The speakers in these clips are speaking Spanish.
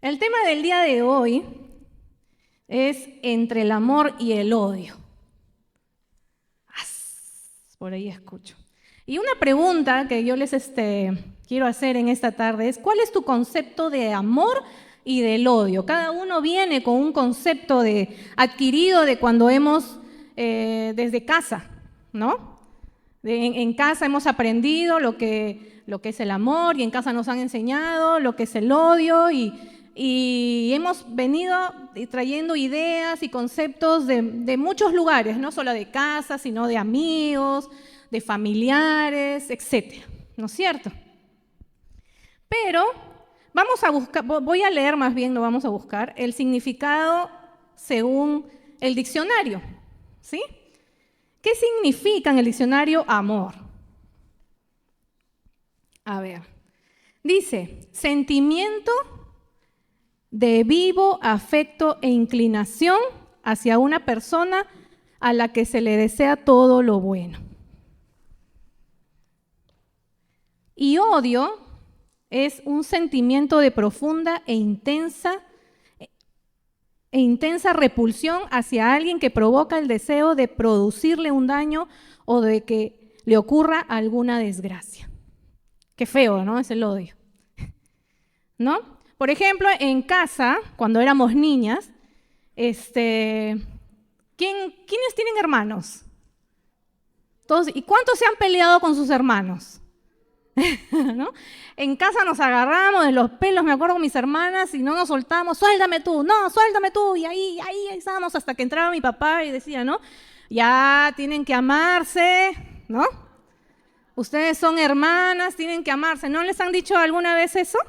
El tema del día de hoy es entre el amor y el odio. Por ahí escucho. Y una pregunta que yo les quiero hacer en esta tarde es: ¿cuál es tu concepto de amor y del odio? Cada uno viene con un concepto adquirido de cuando hemos, desde casa, ¿no? En casa hemos aprendido lo que es el amor, y en casa nos han enseñado lo que es el odio, y hemos venido trayendo ideas y conceptos de muchos lugares, no solo de casa, sino de amigos, de familiares, etc. ¿No es cierto? Pero vamos a buscar, voy a leer más bien, no vamos a buscar, el significado según el diccionario, ¿sí? ¿Qué significa en el diccionario amor? A ver, dice: sentimiento de vivo afecto e inclinación hacia una persona a la que se le desea todo lo bueno. Y odio es un sentimiento de profunda e intensa repulsión hacia alguien que provoca el deseo de producirle un daño o de que le ocurra alguna desgracia. Qué feo, ¿no? Es el odio, ¿no? Por ejemplo, en casa, cuando éramos niñas, ¿quiénes tienen hermanos? Todos. ¿Y cuántos se han peleado con sus hermanos? ¿No? En casa nos agarramos de los pelos, me acuerdo con mis hermanas, y no nos soltamos. Suéltame tú, no, suéltame tú. Y ahí estábamos hasta que entraba mi papá y decía, ¿no? Ya tienen que amarse, ¿no? Ustedes son hermanas, tienen que amarse. ¿No les han dicho alguna vez eso?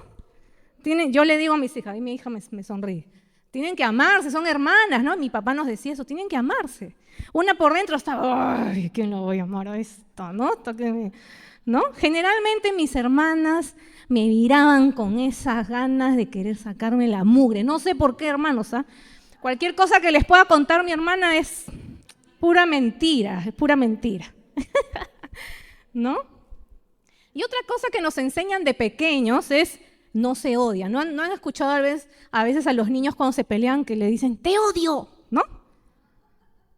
Yo le digo a mis hijas, y mi hija me sonríe, tienen que amarse, son hermanas, ¿no? Mi papá nos decía eso, tienen que amarse. Una por dentro estaba, ay, ¿quién lo voy a amar a esto, no? ¿No? Generalmente mis hermanas me miraban con esas ganas de querer sacarme la mugre. No sé por qué, hermanos, ¿ah? Cualquier cosa que les pueda contar mi hermana es pura mentira, ¿no? Y otra cosa que nos enseñan de pequeños es: no se odia. ¿No han escuchado a veces a los niños cuando se pelean que le dicen, te odio, ¿no?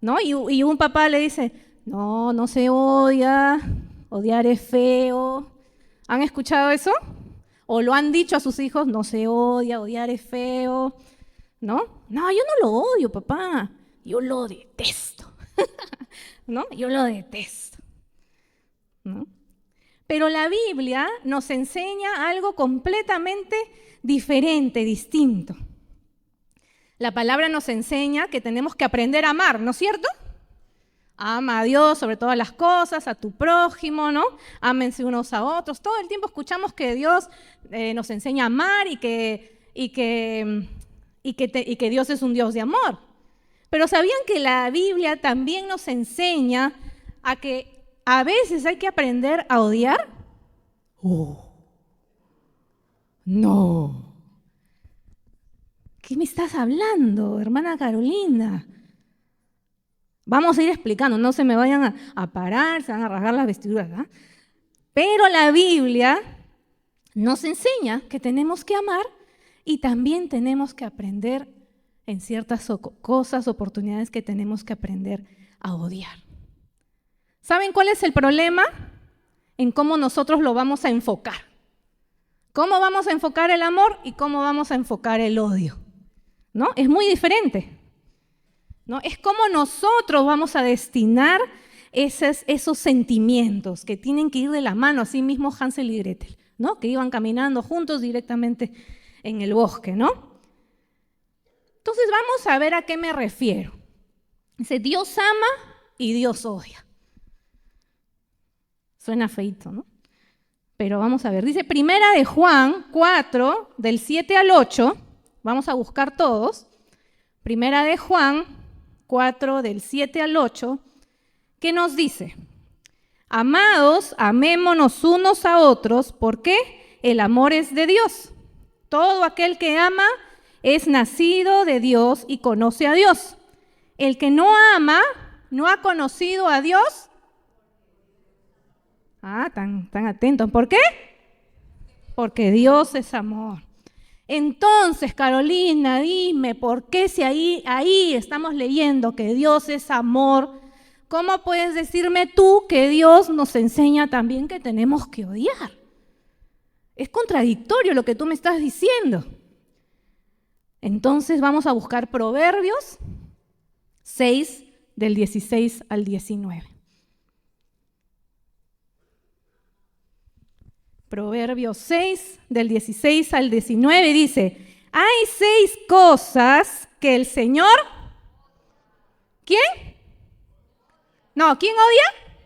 ¿No? Y un papá le dice, no se odia, odiar es feo. ¿Han escuchado eso? ¿O lo han dicho a sus hijos? No se odia, odiar es feo, ¿no? No, yo no lo odio, papá, yo lo detesto, ¿no? Yo lo detesto, ¿no? Pero la Biblia nos enseña algo completamente diferente, distinto. La palabra nos enseña que tenemos que aprender a amar, ¿no es cierto? Ama a Dios sobre todas las cosas, a tu prójimo, ¿no? Ámense unos a otros. Todo el tiempo escuchamos que Dios nos enseña a amar y que Dios es un Dios de amor. Pero ¿sabían que la Biblia también nos enseña a que a veces hay que aprender a odiar? No. ¿Qué me estás hablando, hermana Carolina? Vamos a ir explicando, no se me vayan a parar, se van a rasgar las vestiduras, ¿eh? Pero la Biblia nos enseña que tenemos que amar y también tenemos que aprender en ciertas cosas, oportunidades, que tenemos que aprender a odiar. ¿Saben cuál es el problema? En cómo nosotros lo vamos a enfocar. ¿Cómo vamos a enfocar el amor y cómo vamos a enfocar el odio? ¿No? Es muy diferente, ¿no? Es cómo nosotros vamos a destinar esos sentimientos que tienen que ir de la mano, así mismo Hansel y Gretel, ¿no? Que iban caminando juntos directamente en el bosque, ¿no? Entonces vamos a ver a qué me refiero. Dice, Dios ama y Dios odia. Suena feito, ¿no? Pero vamos a ver. Dice Primera de Juan 4, del 7 al 8. Vamos a buscar todos. Primera de Juan 4, del 7 al 8. ¿Qué nos dice? Amados, amémonos unos a otros, porque el amor es de Dios. Todo aquel que ama es nacido de Dios y conoce a Dios. El que no ama no ha conocido a Dios. Tan atentos. ¿Por qué? Porque Dios es amor. Entonces, Carolina, dime, ¿por qué si ahí estamos leyendo que Dios es amor, cómo puedes decirme tú que Dios nos enseña también que tenemos que odiar? Es contradictorio lo que tú me estás diciendo. Entonces vamos a buscar Proverbios 6, del 16 al 19. Proverbios 6, del 16 al 19 dice, hay 6 cosas que el Señor... ¿Quién? No, ¿quién odia?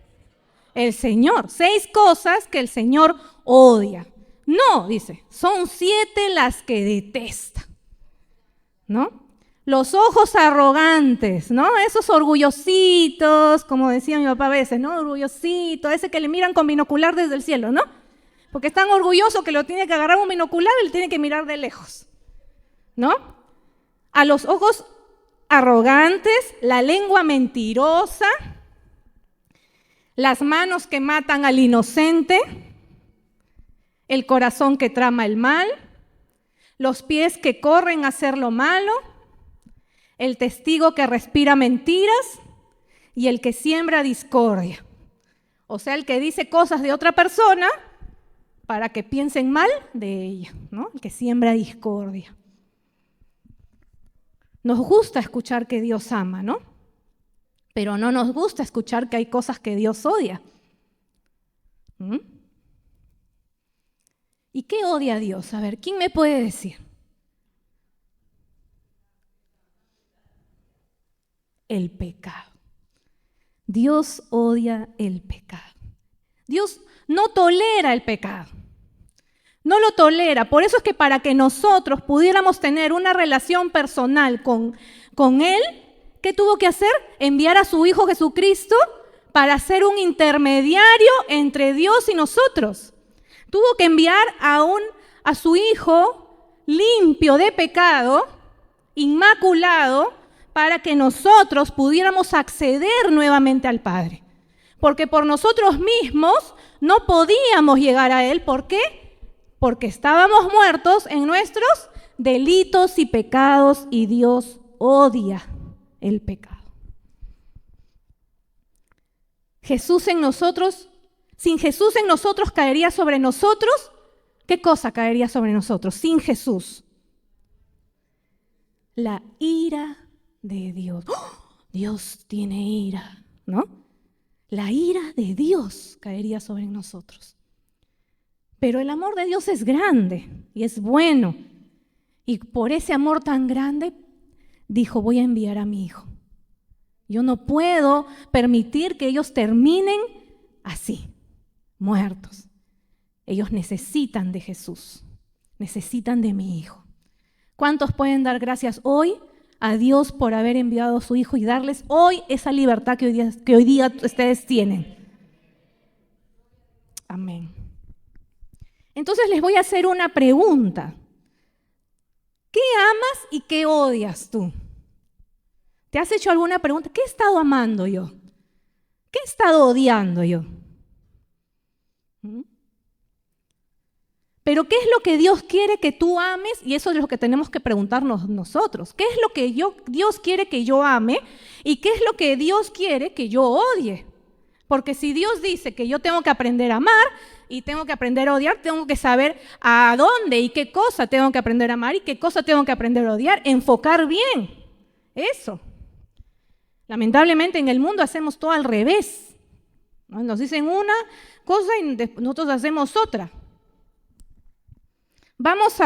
El Señor. 6 cosas que el Señor odia. No, dice, son 7 las que detesta, ¿no? Los ojos arrogantes, ¿no? Esos orgullositos, como decía mi papá a veces, ¿no? Orgullosito, ese que le miran con binocular desde el cielo, ¿no? Porque es tan orgulloso que lo tiene que agarrar un binocular y le tiene que mirar de lejos, ¿no? A los ojos arrogantes, la lengua mentirosa, las manos que matan al inocente, el corazón que trama el mal, los pies que corren a hacer lo malo, el testigo que respira mentiras y el que siembra discordia. O sea, el que dice cosas de otra persona para que piensen mal de ella, ¿no? El que siembra discordia. Nos gusta escuchar que Dios ama, ¿no? Pero no nos gusta escuchar que hay cosas que Dios odia. ¿Y qué odia Dios? A ver, ¿quién me puede decir? El pecado. Dios odia el pecado. Dios no tolera el pecado. No lo tolera. Por eso es que para que nosotros pudiéramos tener una relación personal con Él, ¿qué tuvo que hacer? Enviar a su Hijo Jesucristo para ser un intermediario entre Dios y nosotros. Tuvo que enviar a su Hijo limpio de pecado, inmaculado, para que nosotros pudiéramos acceder nuevamente al Padre. Porque por nosotros mismos no podíamos llegar a Él. ¿Por qué? Porque estábamos muertos en nuestros delitos y pecados y Dios odia el pecado. Jesús en nosotros, sin Jesús en nosotros caería sobre nosotros. ¿Qué cosa caería sobre nosotros sin Jesús? La ira de Dios. ¡Oh! Dios tiene ira, ¿no? La ira de Dios caería sobre nosotros. Pero el amor de Dios es grande y es bueno. Y por ese amor tan grande, dijo, voy a enviar a mi Hijo. Yo no puedo permitir que ellos terminen así, muertos. Ellos necesitan de Jesús, necesitan de mi Hijo. ¿Cuántos pueden dar gracias hoy a Dios por haber enviado a su Hijo y darles hoy esa libertad que hoy día ustedes tienen? Amén. Entonces les voy a hacer una pregunta. ¿Qué amas y qué odias tú? ¿Te has hecho alguna pregunta? ¿Qué he estado amando yo? ¿Qué he estado odiando yo? Pero ¿qué es lo que Dios quiere que tú ames? Y eso es lo que tenemos que preguntarnos nosotros. ¿Qué es lo que Dios quiere que yo ame? ¿Y qué es lo que Dios quiere que yo odie? Porque si Dios dice que yo tengo que aprender a amar y tengo que aprender a odiar, tengo que saber a dónde y qué cosa tengo que aprender a amar y qué cosa tengo que aprender a odiar, enfocar bien eso. Lamentablemente en el mundo hacemos todo al revés, ¿no? Nos dicen una cosa y nosotros hacemos otra. Vamos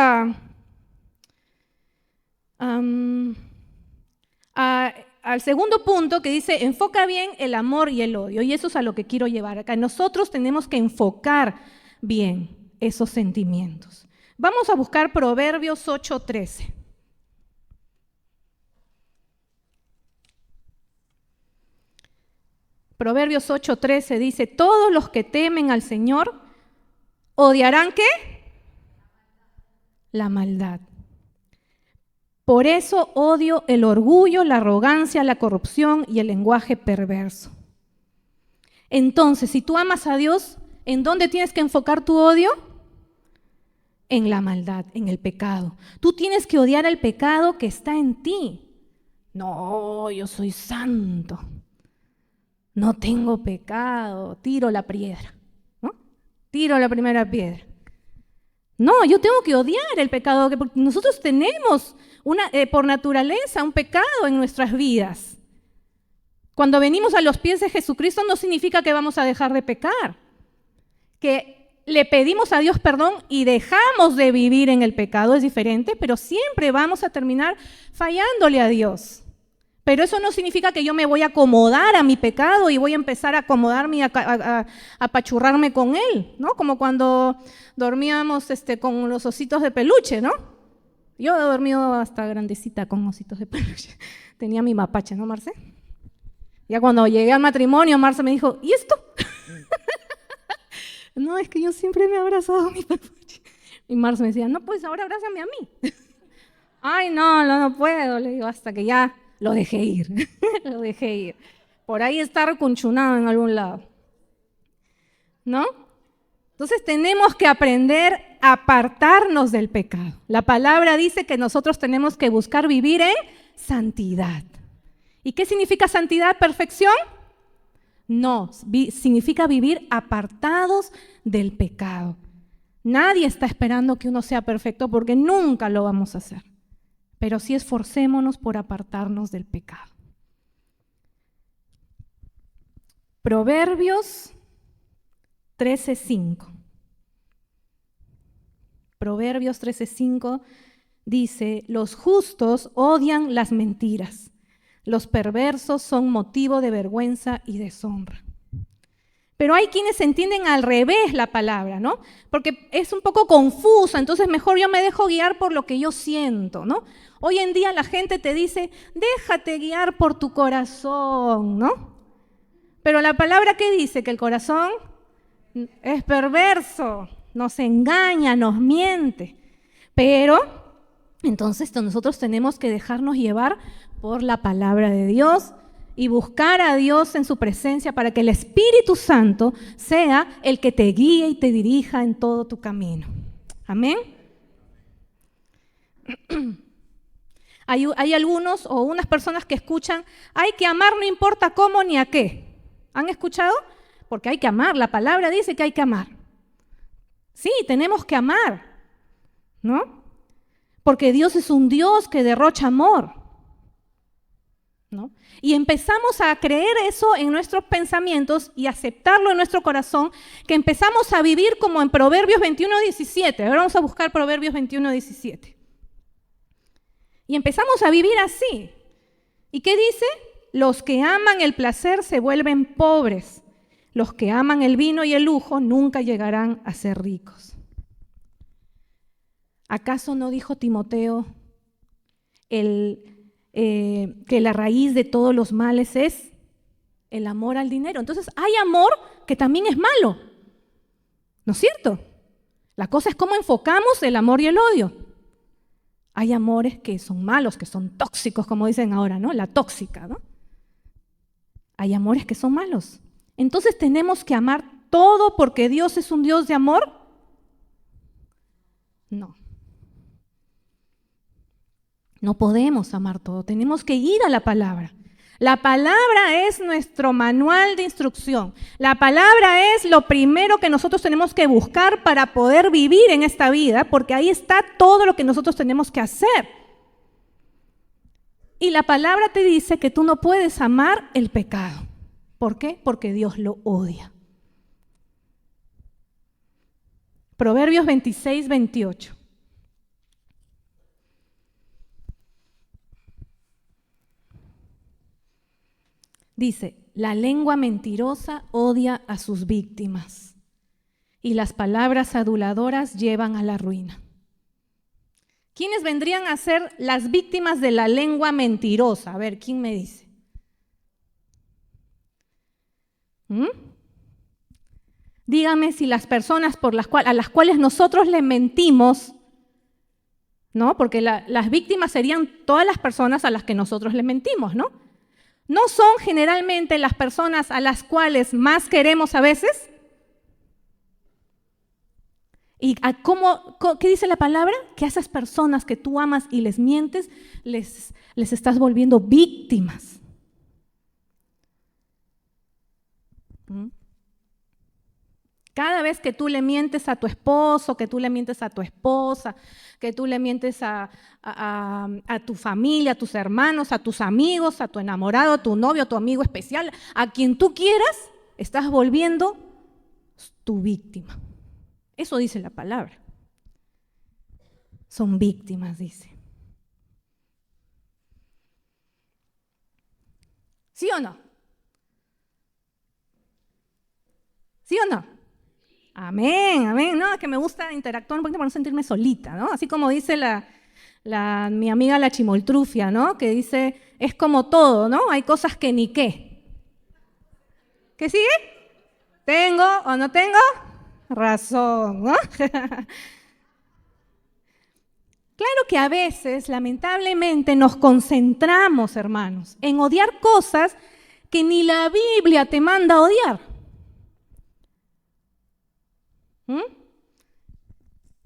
al segundo punto que dice, enfoca bien el amor y el odio. Y eso es a lo que quiero llevar acá. Nosotros tenemos que enfocar bien esos sentimientos. Vamos a buscar Proverbios 8:13. Proverbios 8:13 dice, todos los que temen al Señor odiarán ¿qué? La maldad. Por eso odio el orgullo, la arrogancia, la corrupción y el lenguaje perverso. Entonces, si tú amas a Dios, ¿en dónde tienes que enfocar tu odio? en la maldad, en el pecado. Tú tienes que odiar el pecado que está en ti. No, yo soy santo. No tengo pecado. Tiro la piedra, ¿no? Tiro la primera piedra. No, yo tengo que odiar el pecado, porque nosotros tenemos por naturaleza un pecado en nuestras vidas. Cuando venimos a los pies de Jesucristo no significa que vamos a dejar de pecar, que le pedimos a Dios perdón y dejamos de vivir en el pecado, es diferente, pero siempre vamos a terminar fallándole a Dios. Pero eso no significa que yo me voy a acomodar a mi pecado y voy a empezar a acomodarme y a apachurrarme con él, ¿no? Como cuando dormíamos con los ositos de peluche, ¿no? Yo he dormido hasta grandecita con ositos de peluche. Tenía mi mapache, ¿no, Marce? Ya cuando llegué al matrimonio, Marce me dijo, ¿y esto? No, es que yo siempre me he abrazado a mi mapache. Y Marce me decía, no, pues ahora abrázame a mí. Ay, no puedo, le digo, hasta que ya lo dejé ir, lo dejé ir. Por ahí está recunchunado en algún lado, ¿no? Entonces tenemos que aprender a apartarnos del pecado. La palabra dice que nosotros tenemos que buscar vivir en santidad. ¿Y qué significa santidad? ¿Perfección? No, significa vivir apartados del pecado. Nadie está esperando que uno sea perfecto porque nunca lo vamos a hacer. Pero sí esforcémonos por apartarnos del pecado. Proverbios 13:5. Proverbios 13:5 dice, los justos odian las mentiras, los perversos son motivo de vergüenza y deshonra. Pero hay quienes entienden al revés la palabra, ¿no? Porque es un poco confusa, entonces mejor yo me dejo guiar por lo que yo siento, ¿no? Hoy en día la gente te dice, déjate guiar por tu corazón, ¿no? Pero la palabra ¿qué dice? Que el corazón es perverso, nos engaña, nos miente. Pero entonces nosotros tenemos que dejarnos llevar por la palabra de Dios y buscar a Dios en su presencia para que el Espíritu Santo sea el que te guíe y te dirija en todo tu camino. Amén. Hay algunos o unas personas que escuchan, hay que amar no importa cómo ni a qué. ¿Han escuchado? Porque hay que amar, la palabra dice que hay que amar. Sí, tenemos que amar, ¿no? Porque Dios es un Dios que derrocha amor, ¿no? Y empezamos a creer eso en nuestros pensamientos y aceptarlo en nuestro corazón, que empezamos a vivir como en Proverbios 21:17. Ahora vamos a buscar Proverbios 21:17. Y empezamos a vivir así. ¿Y qué dice? Los que aman el placer se vuelven pobres. Los que aman el vino y el lujo nunca llegarán a ser ricos. ¿Acaso no dijo Timoteo que la raíz de todos los males es el amor al dinero? Entonces hay amor que también es malo, ¿no es cierto? La cosa es cómo enfocamos el amor y el odio. Hay amores que son malos, que son tóxicos, como dicen ahora, ¿no? La tóxica, ¿no? Hay amores que son malos. Entonces tenemos que amar todo porque Dios es un Dios de amor. No. No podemos amar todo, tenemos que ir a la palabra. La palabra es nuestro manual de instrucción. La palabra es lo primero que nosotros tenemos que buscar para poder vivir en esta vida, porque ahí está todo lo que nosotros tenemos que hacer. Y la palabra te dice que tú no puedes amar el pecado. ¿Por qué? Porque Dios lo odia. Proverbios 26:28. Dice, la lengua mentirosa odia a sus víctimas y las palabras aduladoras llevan a la ruina. ¿Quiénes vendrían a ser las víctimas de la lengua mentirosa? A ver, ¿quién me dice? Dígame si las personas a las cuales nosotros le mentimos, ¿no? Porque las víctimas serían todas las personas a las que nosotros le mentimos, ¿no? ¿No son generalmente las personas a las cuales más queremos a veces? ¿Y qué dice la palabra? Que a esas personas que tú amas y les mientes, les estás volviendo víctimas. Cada vez que tú le mientes a tu esposo, que tú le mientes a tu esposa, que tú le mientes a tu familia, a tus hermanos, a tus amigos, a tu enamorado, a tu novio, a tu amigo especial, a quien tú quieras, estás volviendo tu víctima. Eso dice la palabra. Son víctimas, dice. ¿Sí o no? ¿Sí o no? Amén, amén. No, es que me gusta interactuar un poquito para no sentirme solita, ¿no? Así como dice mi amiga la Chimoltrufia, ¿no? Que dice, es como todo, ¿no? Hay cosas que ni qué. ¿Qué sigue? ¿Tengo o no tengo? Razón, ¿no? Claro que a veces, lamentablemente, nos concentramos, hermanos, en odiar cosas que ni la Biblia te manda a odiar.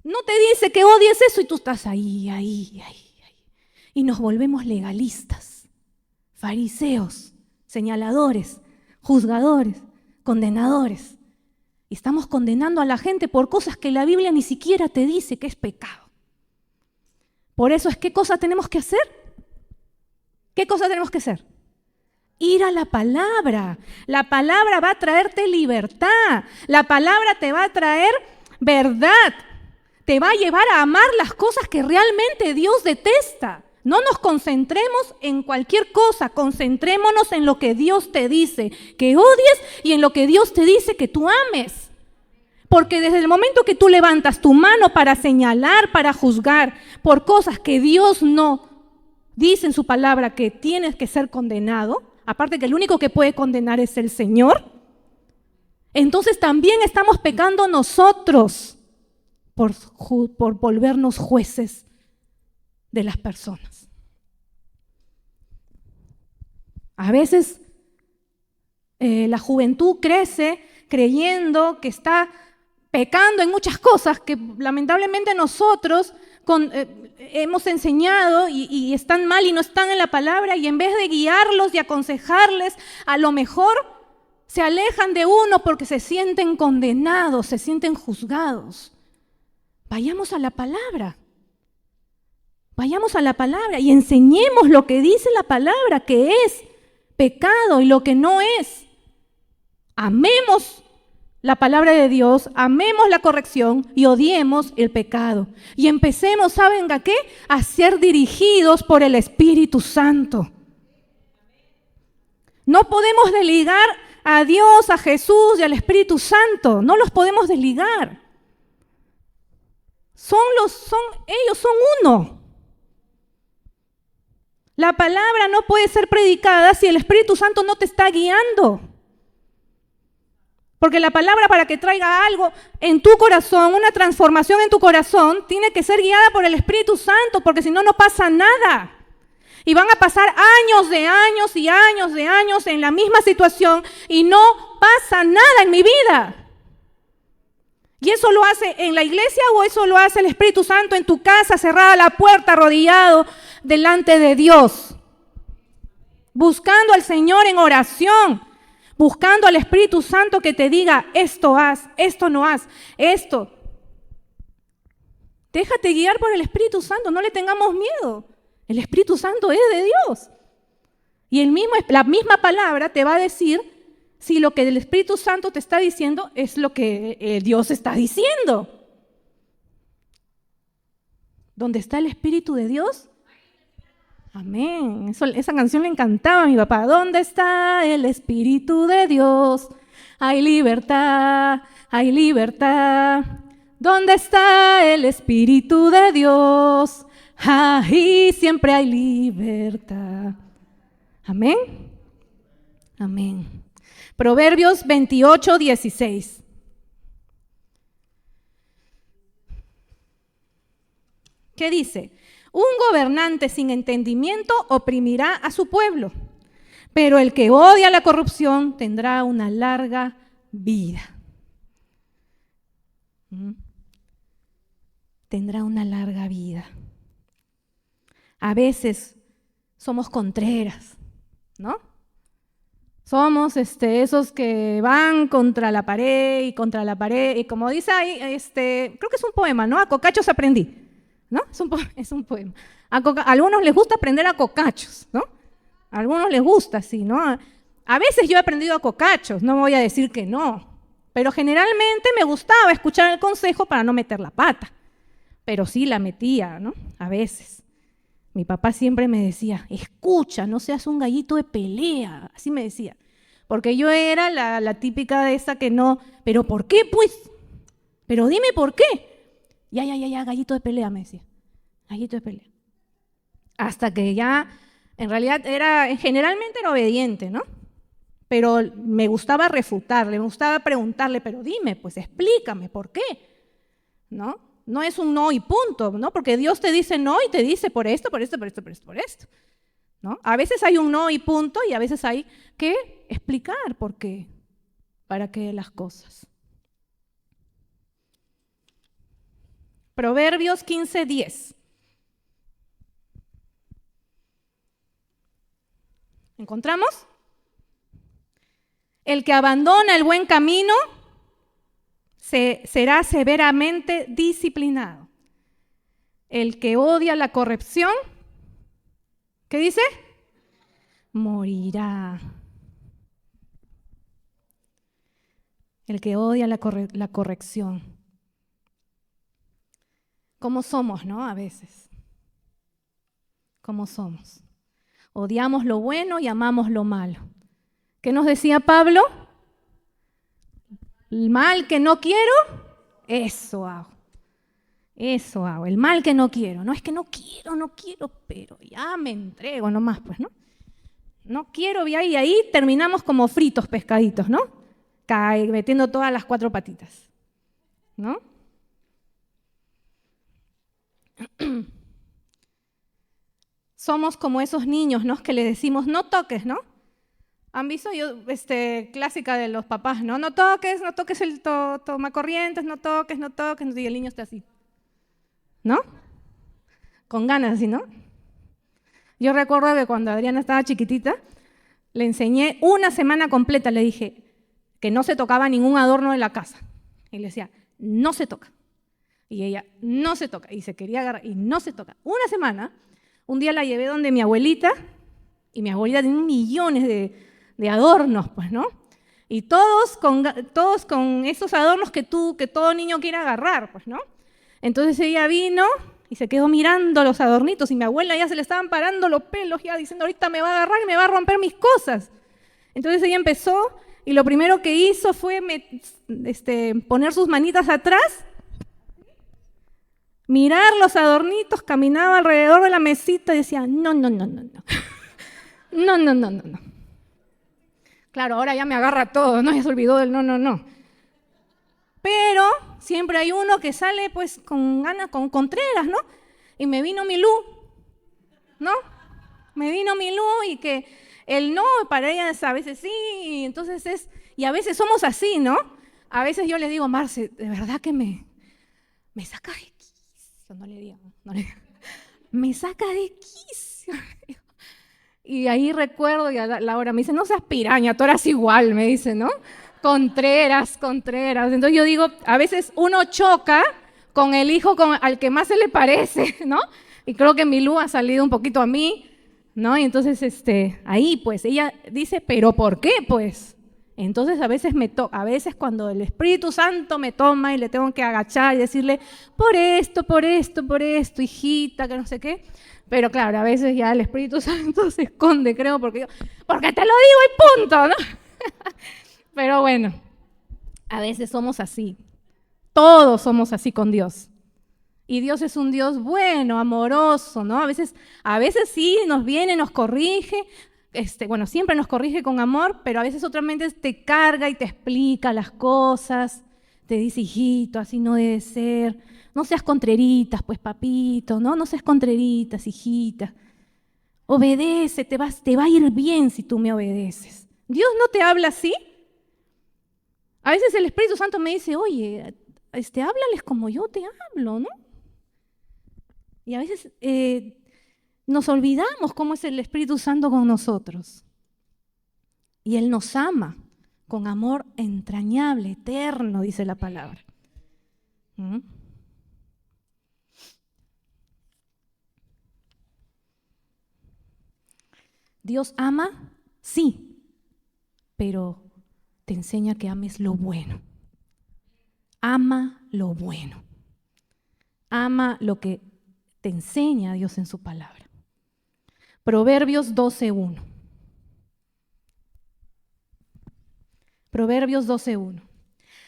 No te dice que odies eso y tú estás ahí. Y nos volvemos legalistas, fariseos, señaladores, juzgadores, condenadores. Y estamos condenando a la gente por cosas que la Biblia ni siquiera te dice que es pecado. Por eso es, ¿qué cosa tenemos que hacer? ¿Qué cosa tenemos que hacer? Ir a la palabra. La palabra va a traerte libertad. La palabra te va a traer verdad. Te va a llevar a amar las cosas que realmente Dios detesta. No nos concentremos en cualquier cosa, concentrémonos en lo que Dios te dice que odies y en lo que Dios te dice que tú ames. Porque desde el momento que tú levantas tu mano para señalar, para juzgar por cosas que Dios no dice en su palabra que tienes que ser condenado, aparte que el único que puede condenar es el Señor, entonces también estamos pecando nosotros por volvernos jueces de las personas. A veces la juventud crece creyendo que está pecando en muchas cosas que lamentablemente nosotros hemos enseñado y están mal y no están en la palabra, y en vez de guiarlos y aconsejarles, a lo mejor se alejan de uno porque se sienten condenados, se sienten juzgados. Vayamos a la palabra. Vayamos a la palabra y enseñemos lo que dice la palabra, que es pecado y lo que no es. Amemos la palabra de Dios, amemos la corrección y odiemos el pecado. Y empecemos, ¿saben a qué? A ser dirigidos por el Espíritu Santo. No podemos desligar a Dios, a Jesús y al Espíritu Santo. No los podemos desligar. Ellos son uno. La palabra no puede ser predicada si el Espíritu Santo no te está guiando. Porque la palabra, para que traiga algo en tu corazón, una transformación en tu corazón, tiene que ser guiada por el Espíritu Santo, porque si no, no pasa nada. Y van a pasar años de años y años de años en la misma situación y no pasa nada en mi vida. ¿Y eso lo hace en la iglesia o eso lo hace el Espíritu Santo en tu casa, cerrada la puerta, arrodillado delante de Dios? Buscando al Señor en oración, buscando al Espíritu Santo que te diga, esto haz, esto no haz, esto. Déjate guiar por el Espíritu Santo, no le tengamos miedo. El Espíritu Santo es de Dios. Y la misma palabra te va a decir si lo que el Espíritu Santo te está diciendo es lo que Dios está diciendo. ¿Dónde está el Espíritu de Dios? Amén. Esa canción le encantaba a mi papá. ¿Dónde está el Espíritu de Dios? Hay libertad, hay libertad. ¿Dónde está el Espíritu de Dios? Ahí siempre hay libertad. Amén. Amén. Proverbios 28:16. ¿Qué dice? Un gobernante sin entendimiento oprimirá a su pueblo, pero el que odia la corrupción tendrá una larga vida. tendrá una larga vida. A veces somos contreras, ¿no? Somos esos que van contra la pared, y como dice ahí, creo que es un poema, ¿no? A cocachos aprendí, ¿no? Es un poema. A algunos les gusta aprender a cocachos, ¿no? A algunos les gusta, sí, ¿no? A veces yo he aprendido a cocachos, no voy a decir que no, pero generalmente me gustaba escuchar el consejo para no meter la pata, pero sí la metía, ¿no? A veces. Mi papá siempre me decía, escucha, no seas un gallito de pelea, así me decía. Porque yo era la típica de esa que no, pero ¿por qué pues? Pero dime por qué. Ya, gallito de pelea, me decía. Gallito de pelea. Hasta que ya, en realidad generalmente era obediente, ¿no? Pero me gustaba refutarle, me gustaba preguntarle, pero dime, pues explícame, ¿por qué? ¿No? No es un no y punto, ¿no? Porque Dios te dice no y te dice por esto, ¿no? A veces hay un no y punto y a veces hay que explicar por qué, para qué las cosas. Proverbios 15:10. ¿Encontramos? El que abandona el buen camino será severamente disciplinado. El que odia la corrección, ¿qué dice? Morirá. El que odia la corrección. ¿Cómo somos, no? A veces. ¿Cómo somos? Odiamos lo bueno y amamos lo malo. ¿Qué nos decía Pablo? El mal que no quiero, eso hago. Eso hago, el mal que no quiero. No es que no quiero, pero ya me entrego nomás, pues, ¿no? No quiero, y ahí terminamos como fritos pescaditos, ¿no? Metiendo todas las 4 patitas, ¿no? Somos como esos niños, ¿no? Que le decimos, no toques, ¿no? ¿Han visto? Clásica de los papás, ¿no? No toques el tomacorrientes, no toques, y el niño está así, ¿no? Con ganas, ¿sí, no? Yo recuerdo que cuando Adriana estaba chiquitita, le enseñé una semana completa, le dije que no se tocaba ningún adorno de la casa. Y le decía, no se toca. Y ella, no se toca. Y se quería agarrar, y no se toca. Una semana, un día la llevé donde mi abuelita, y mi abuelita tenía millones de adornos, pues, ¿no? Y todos con esos adornos que todo niño quiere agarrar, pues, ¿no? Entonces ella vino y se quedó mirando los adornitos y mi abuela ya se le estaban parando los pelos, ya diciendo, ahorita me va a agarrar y me va a romper mis cosas. Entonces ella empezó y lo primero que hizo fue poner sus manitas atrás, mirar los adornitos, caminaba alrededor de la mesita y decía, no. No. Claro, ahora ya me agarra todo, ¿no? Ya se olvidó del no. Pero siempre hay uno que sale pues con ganas, con contreras, ¿no? Y me vino Milú, ¿no? Me vino Milú y que el no para ella a veces sí, y a veces somos así, ¿no? A veces yo le digo, Marce, de verdad que me saca de quicio, no le digo, me saca de quicio. Y ahí recuerdo, y a Laura me dice, no seas piraña, tú eras igual, me dice, ¿no? Contreras. Entonces yo digo, a veces uno choca con el hijo al que más se le parece, ¿no? Y creo que Milú ha salido un poquito a mí, ¿no? Y entonces ahí pues ella dice, ¿pero por qué pues? Entonces a veces cuando el Espíritu Santo me toma y le tengo que agachar y decirle, por esto, hijita, que no sé qué. Pero claro, a veces ya el Espíritu Santo se esconde, creo, porque te lo digo y punto, ¿no? Pero bueno, a veces somos así. Todos somos así con Dios. Y Dios es un Dios bueno, amoroso, ¿no? A veces sí nos viene, nos corrige. Siempre nos corrige con amor, pero a veces otra mente te carga y te explica las cosas. Te dice, hijito, así no debe ser. No seas contreritas, pues, papito, ¿no? No seas contreritas, hijita. Obedece, te va a ir bien si tú me obedeces. ¿Dios no te habla así? A veces el Espíritu Santo me dice, oye, háblales como yo te hablo, ¿no? Y a veces nos olvidamos cómo es el Espíritu Santo con nosotros. Y Él nos ama con amor entrañable, eterno, dice la palabra. Dios ama, sí, pero te enseña que ames lo bueno. Ama lo bueno. Ama lo que te enseña Dios en su palabra. Proverbios 12:1. Proverbios 12:1.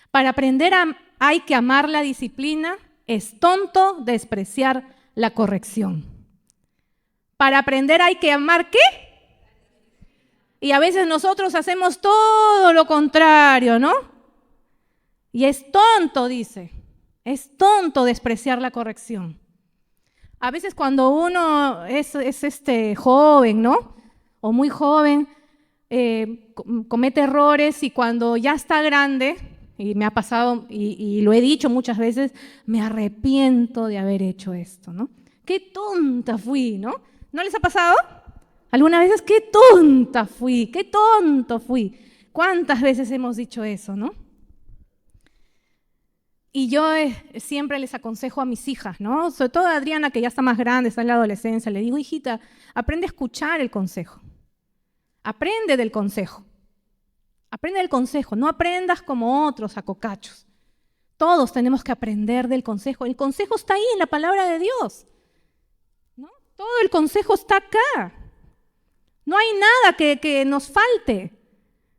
Para aprender hay que amar la disciplina, es tonto despreciar la corrección. Para aprender hay que amar ¿qué? Y a veces nosotros hacemos todo lo contrario, ¿no? Y es tonto, dice, es tonto despreciar la corrección. A veces cuando uno es joven, ¿no? O muy joven, comete errores y cuando ya está grande, y me ha pasado y lo he dicho muchas veces, me arrepiento de haber hecho esto, ¿no? Qué tonta fui, ¿no? ¿No les ha pasado? Algunas veces, qué tonta fui, qué tonto fui. ¿Cuántas veces hemos dicho eso, no? Y yo siempre les aconsejo a mis hijas, ¿no? Sobre todo a Adriana, que ya está más grande, está en la adolescencia, le digo, hijita, aprende a escuchar el consejo. Aprende del consejo. Aprende del consejo, no aprendas como otros a cocachos. Todos tenemos que aprender del consejo. El consejo está ahí en la palabra de Dios, ¿no? Todo el consejo está acá. No hay nada que nos falte.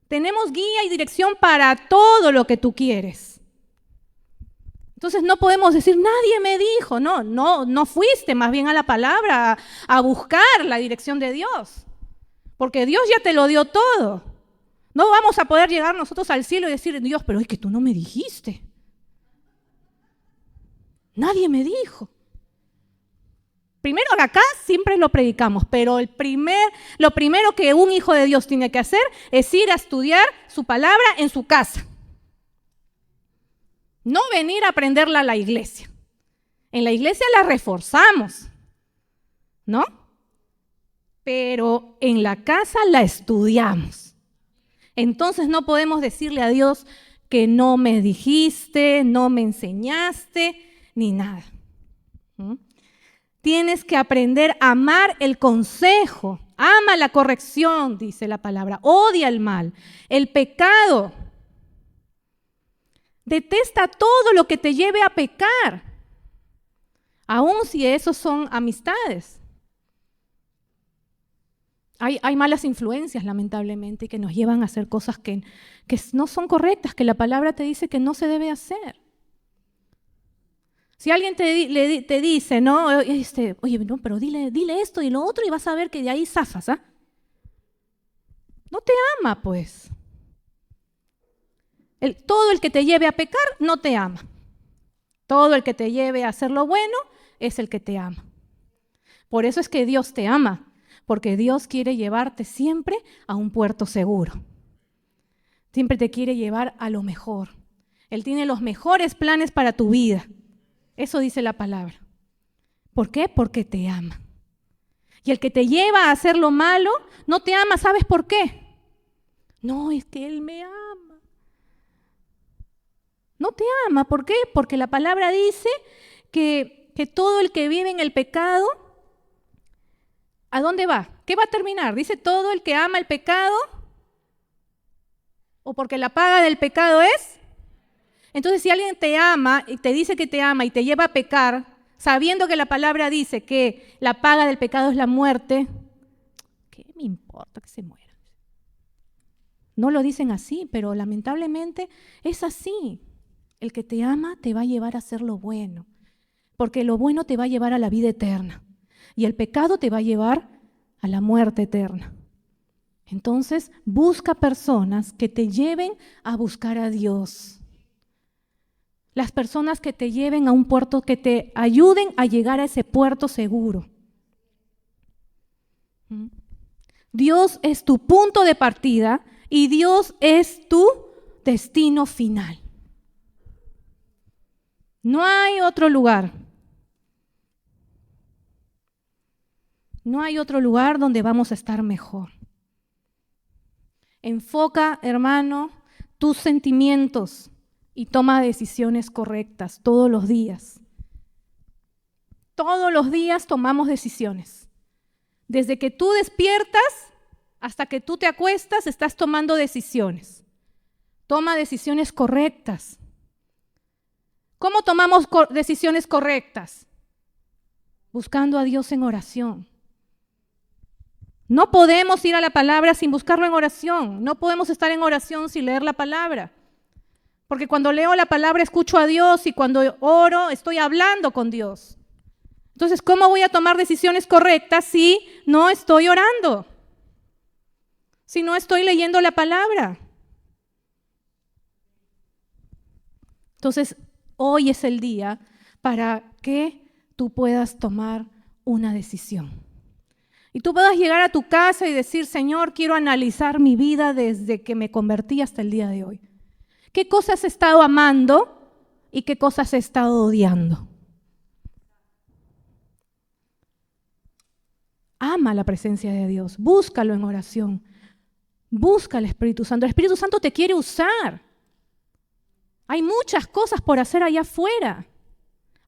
Tenemos guía y dirección para todo lo que tú quieres. Entonces no podemos decir, nadie me dijo. No fuiste más bien a la palabra a buscar la dirección de Dios. Porque Dios ya te lo dio todo. No vamos a poder llegar nosotros al cielo y decir, Dios, pero es que tú no me dijiste. Nadie me dijo. Primero, acá siempre lo predicamos, pero lo primero que un hijo de Dios tiene que hacer es ir a estudiar su palabra en su casa. No venir a aprenderla a la iglesia. En la iglesia la reforzamos, ¿no? Pero en la casa la estudiamos. Entonces no podemos decirle a Dios que no me dijiste, no me enseñaste, ni nada. Tienes que aprender a amar el consejo. Ama la corrección, dice la palabra. Odia el mal, el pecado. Detesta todo lo que te lleve a pecar, aun si esos son amistades. Hay malas influencias, lamentablemente, que nos llevan a hacer cosas que no son correctas, que la palabra te dice que no se debe hacer. Si alguien te dice, ¿no? Oye, no, pero dile esto y lo otro y vas a ver que de ahí zafas, ¿ah? No te ama, pues. Todo el que te lleve a pecar no te ama. Todo el que te lleve a hacer lo bueno es el que te ama. Por eso es que Dios te ama, porque Dios quiere llevarte siempre a un puerto seguro. Siempre te quiere llevar a lo mejor. Él tiene los mejores planes para tu vida. Eso dice la palabra. ¿Por qué? Porque te ama. Y el que te lleva a hacer lo malo no te ama, ¿sabes por qué? No, es que Él me ama. No te ama, ¿por qué? Porque la palabra dice que todo el que vive en el pecado, ¿a dónde va? ¿Qué va a terminar? Dice todo el que ama el pecado, o porque la paga del pecado es. Entonces, si alguien te ama y te dice que te ama y te lleva a pecar, sabiendo que la palabra dice que la paga del pecado es la muerte, ¿qué me importa que se muera? No lo dicen así, pero lamentablemente es así. El que te ama te va a llevar a hacer lo bueno, porque lo bueno te va a llevar a la vida eterna y el pecado te va a llevar a la muerte eterna. Entonces, busca personas que te lleven a buscar a Dios. Las personas que te lleven a un puerto, que te ayuden a llegar a ese puerto seguro. Dios es tu punto de partida y Dios es tu destino final. No hay otro lugar. No hay otro lugar donde vamos a estar mejor. Enfoca, hermano, tus sentimientos y toma decisiones correctas todos los días. Todos los días tomamos decisiones. Desde que tú despiertas hasta que tú te acuestas, estás tomando decisiones. Toma decisiones correctas. ¿Cómo tomamos decisiones correctas? Buscando a Dios en oración. No podemos ir a la palabra sin buscarlo en oración. No podemos estar en oración sin leer la palabra. Porque cuando leo la palabra escucho a Dios y cuando oro estoy hablando con Dios. Entonces, ¿cómo voy a tomar decisiones correctas si no estoy orando? Si no estoy leyendo la palabra. Entonces, hoy es el día para que tú puedas tomar una decisión. Y tú puedas llegar a tu casa y decir, Señor, quiero analizar mi vida desde que me convertí hasta el día de hoy. ¿Qué cosas he estado amando y qué cosas he estado odiando? Ama la presencia de Dios, búscalo en oración, busca al Espíritu Santo. El Espíritu Santo te quiere usar. Hay muchas cosas por hacer allá afuera.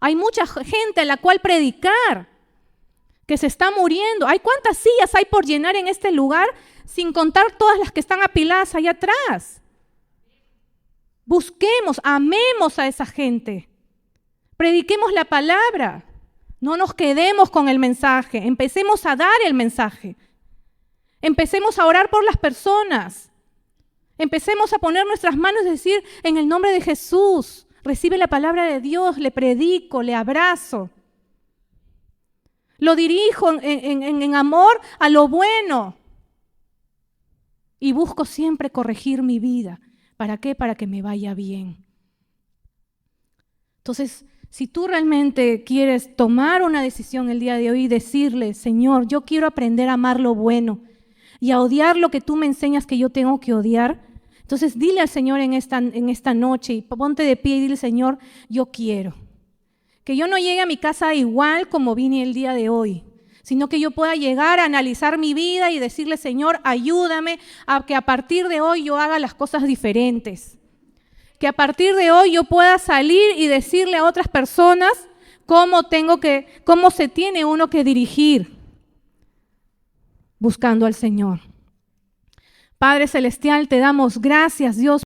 Hay mucha gente a la cual predicar, que se está muriendo. ¿Hay cuántas sillas hay por llenar en este lugar? Sin contar todas las que están apiladas allá atrás. Busquemos, amemos a esa gente. Prediquemos la palabra. No nos quedemos con el mensaje. Empecemos a dar el mensaje. Empecemos a orar por las personas. Empecemos a poner nuestras manos y decir, en el nombre de Jesús, recibe la palabra de Dios, le predico, le abrazo. Lo dirijo en amor a lo bueno. Y busco siempre corregir mi vida. ¿Para qué? Para que me vaya bien. Entonces, si tú realmente quieres tomar una decisión el día de hoy y decirle, Señor, yo quiero aprender a amar lo bueno y a odiar lo que tú me enseñas que yo tengo que odiar, entonces dile al Señor en esta noche y ponte de pie y dile, Señor, yo quiero que yo no llegue a mi casa igual como vine el día de hoy, sino que yo pueda llegar a analizar mi vida y decirle, Señor, ayúdame a que a partir de hoy yo haga las cosas diferentes. Que a partir de hoy yo pueda salir y decirle a otras personas cómo se tiene uno que dirigir buscando al Señor. Padre Celestial, te damos gracias, Dios,